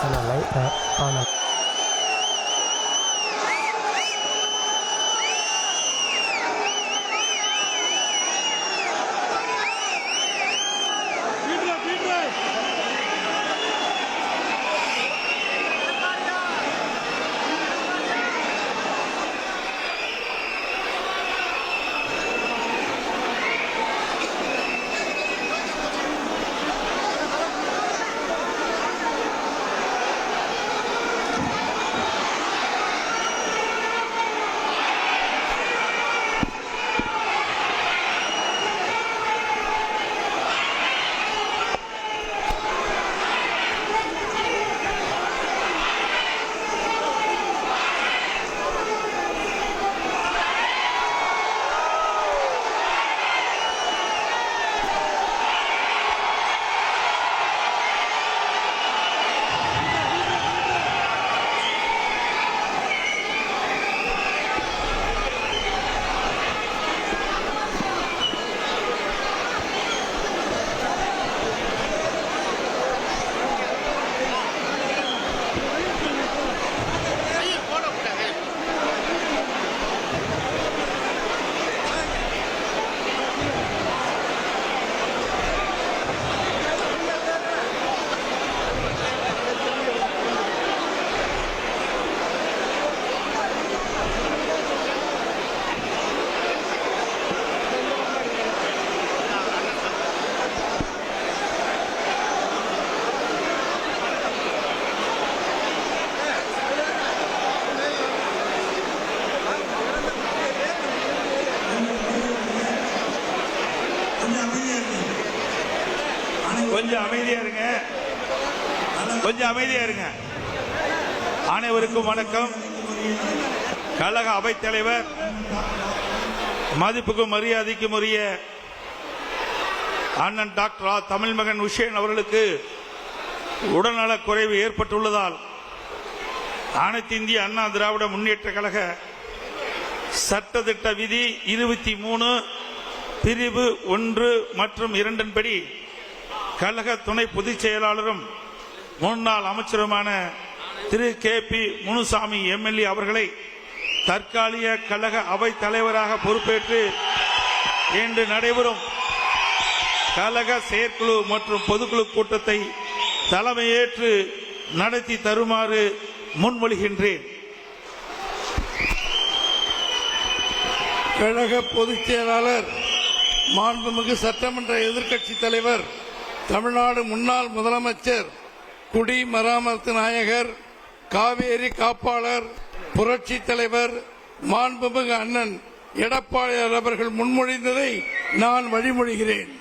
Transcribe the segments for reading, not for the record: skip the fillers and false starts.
ஆனால் கொஞ்சம் அமைதியா இருங்க. அனைவருக்கும் வணக்கம். கழக அவைத் தலைவர் மதிப்புக்கும் மரியாதைக்கும் உரிய அண்ணன் டாக்டர் தமிழ்மகன் உஷேன் அவர்களுக்கு உடல்நலக் குறைவு ஏற்பட்டுள்ளதால் அனைத்து இந்திய அண்ணா திராவிட முன்னேற்ற கழக சட்டத்திட்ட விதி 23 பிரிவு 1 மற்றும் 2 படி கழக துணை பொதுச் செயலாளரும் முன்னாள் அமைச்சருமான திரு KP முனுசாமி MLA அவர்களை தற்காலிக கழக அவைத் தலைவராக பொறுப்பேற்று இன்று நடைபெறும் கழக செயற்குழு மற்றும் பொதுக்குழு கூட்டத்தை தலைமையேற்று நடத்தி தருமாறு முன்மொழிகின்றேன். கழக பொதுச் செயலாளர் மாண்புமிகு சட்டமன்ற எதிர்க்கட்சி தலைவர் தமிழ்நாடு முன்னாள் முதலமைச்சர் குடிமராமத்து நாயகர் காவேரி காப்பாளர் புரட்சி தலைவர் மாண்புமிகு அண்ணன் எடப்பாடி அவர்கள் முன்மொழிந்ததை நான் வழிமொழிகிறேன்.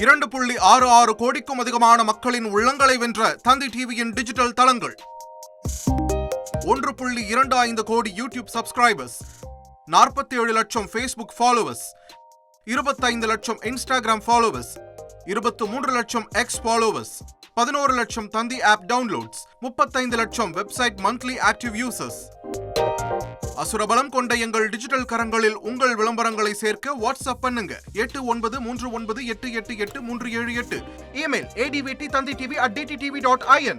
$2.66 கோடிக்கும் அதிகமான மக்களின் உள்ளங்களை வென்ற தந்தி டிவியின் டிஜிட்டல் தளங்கள், 1.25 கோடி யூடியூப் சப்ஸ்கிரைபர்ஸ், 47 லட்சம் ஃபேஸ்புக் ஃபாலோவர்ஸ், 25 லட்சம் இன்ஸ்டாகிராம் ஃபாலோவர்ஸ், 23 லட்சம் எக்ஸ் ஃபாலோவர்ஸ், 11 லட்சம் தந்தி ஆப் டவுன்லோட்ஸ், 35 லட்சம் வெப்சைட் மந்த்லி ஆக்டிவ் யூசர்ஸ். அசுரபலம் கொண்ட எங்கள் டிஜிட்டல் கரங்களில் உங்கள் விளம்பரங்களை சேர்க்க வாட்ஸ்அப் பண்ணுங்க 8939888378. Email advt@dttv.in.